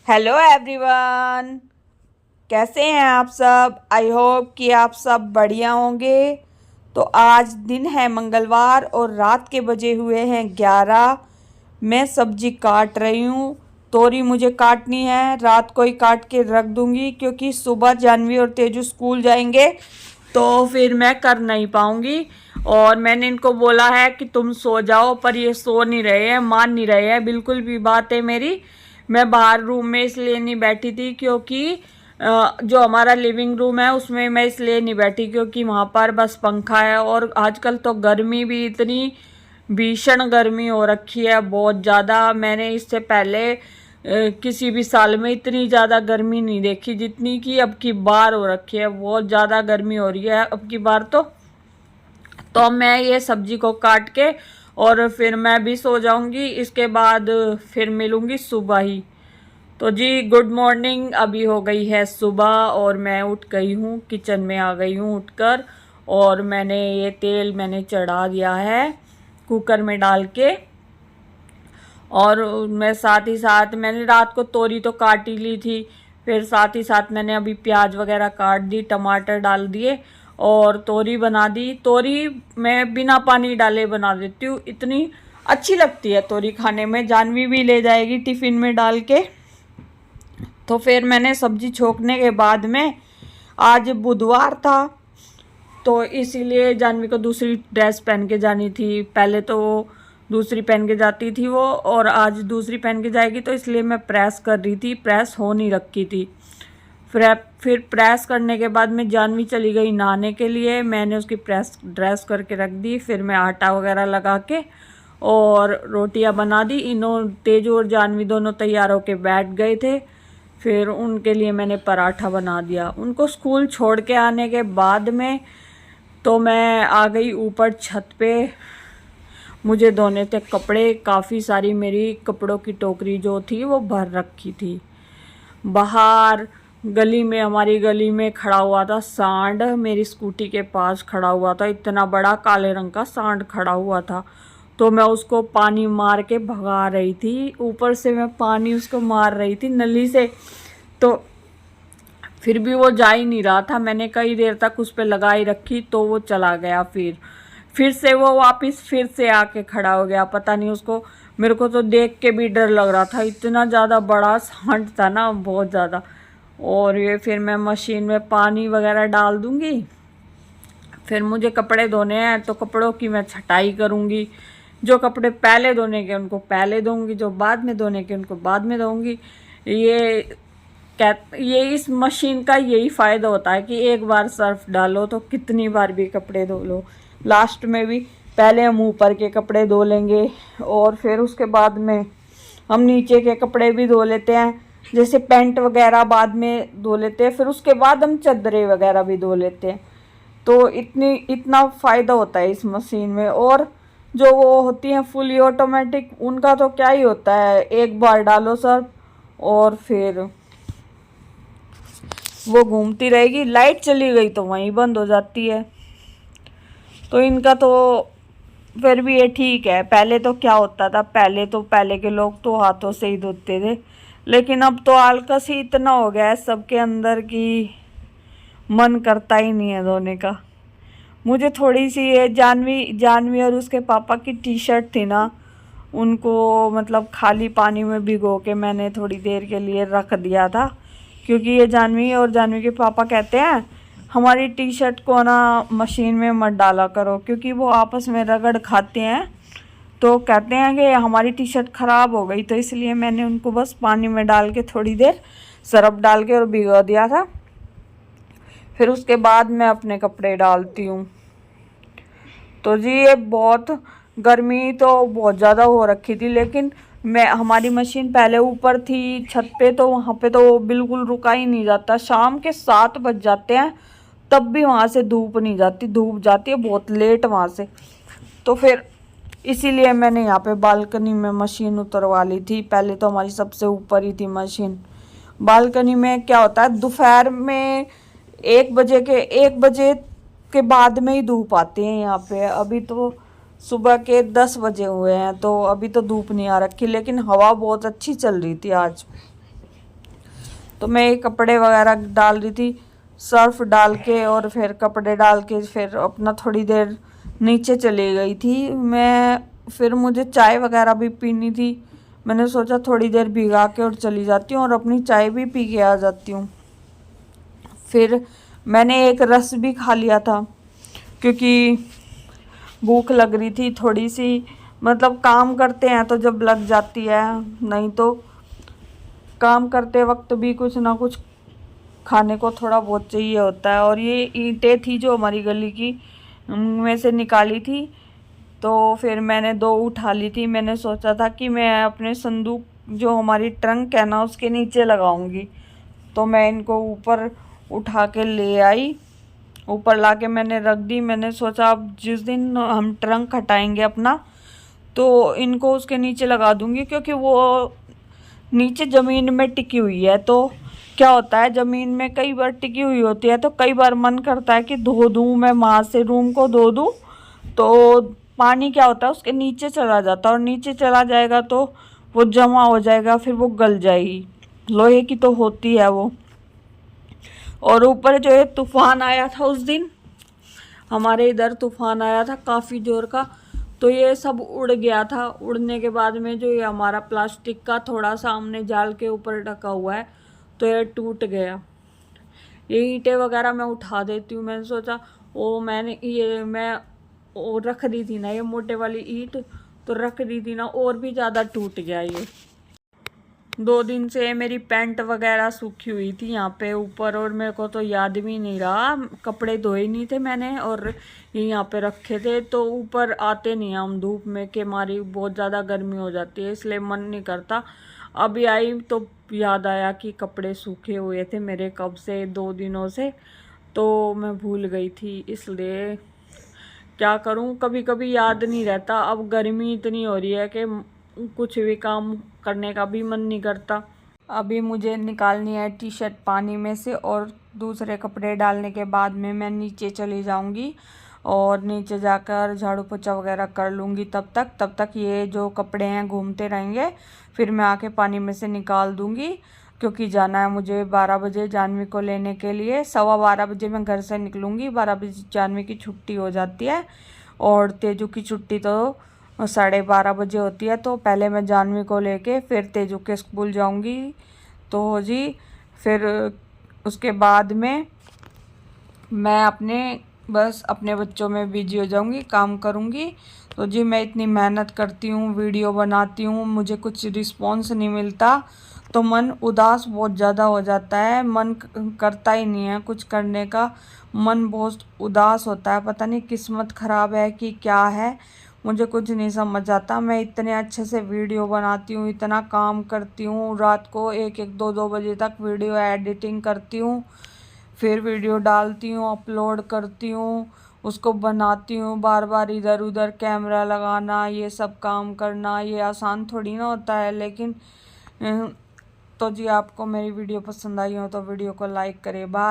Hello everyone. कैसे हैं आप सब? आई होप कि आप सब बढ़िया होंगे। तो आज दिन है मंगलवार और रात के बजे हुए हैं 11। मैं सब्जी काट रही हूँ। तोरी मुझे काटनी है, रात को ही काट के रख दूँगी क्योंकि सुबह जानवी और तेजू स्कूल जाएंगे तो फिर मैं कर नहीं पाऊँगी। और मैंने इनको बोला है कि तुम सो जाओ, पर ये सो नहीं रहे हैं, मान नहीं रहे हैं बिल्कुल भी बात है मेरी। मैं बाहर रूम में इसलिए नहीं बैठी थी क्योंकि जो हमारा लिविंग रूम है उसमें मैं इसलिए नहीं बैठी क्योंकि वहाँ पर बस पंखा है। और आजकल तो गर्मी भी इतनी भीषण गर्मी हो रखी है, बहुत ज़्यादा। मैंने इससे पहले किसी भी साल में इतनी ज़्यादा गर्मी नहीं देखी जितनी कि अब की बार हो रखी है। बहुत ज़्यादा गर्मी हो रही है अब की बार। तो मैं ये सब्जी को काट के और फिर मैं भी सो जाऊंगी। इसके बाद फिर मिलूंगी सुबह ही। तो जी गुड मॉर्निंग। अभी हो गई है सुबह और मैं उठ गई हूँ, किचन में आ गई हूँ उठकर। और मैंने ये तेल चढ़ा दिया है कुकर में डाल के। और मैं साथ ही साथ मैंने रात को तोरी तो काट ही ली थी, फिर साथ ही साथ मैंने अभी प्याज वगैरह काट दी, टमाटर डाल दिए और तोरी बना दी। तोरी मैं बिना पानी डाले बना देती हूँ, इतनी अच्छी लगती है तोरी खाने में। जानवी भी ले जाएगी टिफ़िन में डाल के। तो फिर मैंने सब्जी छोंकने के बाद में, आज बुधवार था तो इसीलिए जानवी को दूसरी ड्रेस पहन के जानी थी। पहले तो वो दूसरी पहन के जाती थी वो, और आज दूसरी पहन के जाएगी तो इसलिए मैं प्रेस कर रही थी, प्रेस हो नहीं रखी थी। फिर प्रेस करने के बाद में जानवी चली गई नहाने के लिए, मैंने उसकी प्रेस ड्रेस करके रख दी। फिर मैं आटा वगैरह लगा के और रोटियां बना दी। तेजू और जानवी दोनों तैयार होके बैठ गए थे। फिर उनके लिए मैंने पराठा बना दिया। उनको स्कूल छोड़ के आने के बाद में तो मैं आ गई ऊपर छत पे। मुझे धोने थे कपड़े, काफ़ी सारी मेरी कपड़ों की टोकरी जो थी वो भर रखी थी। बाहर गली में, हमारी गली में खड़ा हुआ था सांड, मेरी स्कूटी के पास खड़ा हुआ था। इतना बड़ा काले रंग का सांड खड़ा हुआ था, तो मैं उसको पानी मार के भगा रही थी। ऊपर से मैं पानी उसको मार रही थी नली से, तो फिर भी वो जा ही नहीं रहा था। मैंने कई देर तक उस पर लगाई रखी तो वो चला गया। फिर से वो वापस फिर से आके खड़ा हो गया। पता नहीं उसको, मेरे को तो देख के भी डर लग रहा था, इतना ज़्यादा बड़ा सांड था ना, बहुत ज़्यादा। और ये फिर मैं मशीन में पानी वगैरह डाल दूँगी। फिर मुझे कपड़े धोने हैं तो कपड़ों की मैं छटाई करूँगी। जो कपड़े पहले धोने के उनको पहले धोऊंगी, जो बाद में धोने के उनको बाद में धोऊंगी। ये इस मशीन का यही फ़ायदा होता है कि एक बार सर्फ डालो तो कितनी बार भी कपड़े धो लो। लास्ट में भी पहले हम ऊपर के कपड़े धो लेंगे और फिर उसके बाद में हम नीचे के कपड़े भी धो लेते हैं, जैसे पैंट वगैरह बाद में धो लेते हैं। फिर उसके बाद हम चादरें वगैरह भी धो लेते हैं। तो इतना फ़ायदा होता है इस मशीन में। और जो वो होती हैं फुली ऑटोमेटिक, उनका तो क्या ही होता है, एक बार डालो सर्फ और फिर वो घूमती रहेगी। लाइट चली गई तो वहीं बंद हो जाती है। तो इनका तो फिर भी ये ठीक है। पहले तो क्या होता था, पहले के लोग तो हाथों से ही धोते थे, लेकिन अब तो आलकस ही इतना हो गया है सबके अंदर कि मन करता ही नहीं है धोने का। मुझे थोड़ी सी ये जानवी और उसके पापा की टी शर्ट थी ना, उनको मतलब खाली पानी में भिगो के मैंने थोड़ी देर के लिए रख दिया था। क्योंकि ये जानवी के पापा कहते हैं हमारी टी शर्ट को ना मशीन में मत डाला करो, क्योंकि वो आपस में रगड़ खाते हैं। तो कहते हैं कि हमारी टी शर्ट ख़राब हो गई, तो इसलिए मैंने उनको बस पानी में डाल के थोड़ी देर सरफ डाल के और भिगो दिया था। फिर उसके बाद मैं अपने कपड़े डालती हूँ। तो जी ये बहुत गर्मी तो बहुत ज़्यादा हो रखी थी, लेकिन हमारी मशीन पहले ऊपर थी छत पे, तो वहाँ पे तो बिल्कुल रुका ही नहीं जाता। शाम के 7 बज जाते हैं तब भी वहाँ से धूप नहीं जाती, धूप जाती है बहुत लेट वहाँ से। तो फिर इसीलिए मैंने यहाँ पे बालकनी में मशीन उतरवा ली थी। पहले तो हमारी सबसे ऊपर ही थी मशीन। बालकनी में क्या होता है, दोपहर में 1 बजे के बाद में ही धूप आती है यहाँ पे। अभी तो सुबह के 10 बजे हुए हैं तो अभी तो धूप नहीं आ रखी, लेकिन हवा बहुत अच्छी चल रही थी आज। तो मैं कपड़े वगैरह डाल रही थी, सर्फ डाल के और फिर कपड़े डाल के फिर अपना थोड़ी देर नीचे चली गई थी मैं। फिर मुझे चाय वगैरह भी पीनी थी, मैंने सोचा थोड़ी देर भिगा के और चली जाती हूँ और अपनी चाय भी पी के आ जाती हूँ। फिर मैंने एक रस भी खा लिया था क्योंकि भूख लग रही थी थोड़ी सी। मतलब काम करते हैं तो जब लग जाती है, नहीं तो काम करते वक्त भी कुछ ना कुछ खाने को थोड़ा बहुत चाहिए होता है। और ये ईंटें थी जो हमारी गली की में से निकाली थी, तो फिर मैंने 2 उठा ली थी। मैंने सोचा था कि मैं अपने संदूक जो हमारी ट्रंक है ना उसके नीचे लगाऊंगी, तो मैं इनको ऊपर उठा के ले आई, ऊपर ला के मैंने रख दी। मैंने सोचा अब जिस दिन हम ट्रंक हटाएंगे अपना तो इनको उसके नीचे लगा दूंगी, क्योंकि वो नीचे ज़मीन में टिकी हुई है। तो क्या होता है, ज़मीन में कई बार टिकी हुई होती है तो कई बार मन करता है कि धो दूँ मैं, वहाँ से रूम को धो दूँ, तो पानी क्या होता है उसके नीचे चला जाता है और नीचे चला जाएगा तो वो जमा हो जाएगा, फिर वो गल जाएगी। लोहे की तो होती है वो। और ऊपर जो है तूफान आया था उस दिन, हमारे इधर तूफान आया था काफ़ी जोर का, तो ये सब उड़ गया था। उड़ने के बाद में जो ये हमारा प्लास्टिक का थोड़ा सा हमने जाल के ऊपर ढका हुआ है तो ये टूट गया। ये ईंटें वगैरह मैं उठा देती हूँ, मैंने सोचा मैं वो रख दी थी ना, ये मोटे वाली ईंट तो रख दी थी ना, और भी ज़्यादा टूट गया ये। 2 दिन से मेरी पैंट वगैरह सूखी हुई थी यहाँ पे ऊपर, और मेरे को तो याद भी नहीं रहा, कपड़े धोए नहीं थे मैंने और ये यहाँ पे रखे थे। तो ऊपर आते नहीं हम धूप में के मारी, बहुत ज़्यादा गर्मी हो जाती है इसलिए मन नहीं करता। अभी आई तो याद आया कि कपड़े सूखे हुए थे मेरे कब से 2 दिनों से, तो मैं भूल गई थी, इसलिए क्या करूं, कभी कभी याद नहीं रहता। अब गर्मी इतनी हो रही है कि कुछ भी काम करने का भी मन नहीं करता। अभी मुझे निकालनी है टी शर्ट पानी में से और दूसरे कपड़े डालने के बाद में मैं नीचे चली जाऊंगी और नीचे जाकर झाड़ू पोछा वगैरह कर लूँगी। तब तक ये जो कपड़े हैं घूमते रहेंगे, फिर मैं आके पानी में से निकाल दूँगी, क्योंकि जाना है मुझे 12 बजे जानवी को लेने के लिए। 12:15 बजे मैं घर से निकलूँगी, 12 बजे जानवी की छुट्टी हो जाती है और तेजू की छुट्टी तो 12:30 बजे होती है। तो पहले मैं जानवी को लेके फिर तेजू के स्कूल जाऊँगी। तो जी फिर उसके बाद में मैं बस अपने बच्चों में बिजी हो जाऊंगी, काम करूंगी। तो जी मैं इतनी मेहनत करती हूँ, वीडियो बनाती हूँ, मुझे कुछ रिस्पॉन्स नहीं मिलता तो मन उदास बहुत ज़्यादा हो जाता है, मन करता ही नहीं है कुछ करने का, मन बहुत उदास होता है। पता नहीं किस्मत ख़राब है कि क्या है, मुझे कुछ नहीं समझ आता। मैं इतने अच्छे से वीडियो बनाती हूँ, इतना काम करती हूँ, रात को 1-1, 2-2 बजे तक वीडियो एडिटिंग करती हूँ, फिर वीडियो डालती हूँ, अपलोड करती हूँ, उसको बनाती हूँ, बार बार इधर उधर कैमरा लगाना, ये सब काम करना ये आसान थोड़ी ना होता है। लेकिन तो जी आपको मेरी वीडियो पसंद आई हो तो वीडियो को लाइक करें। बाय।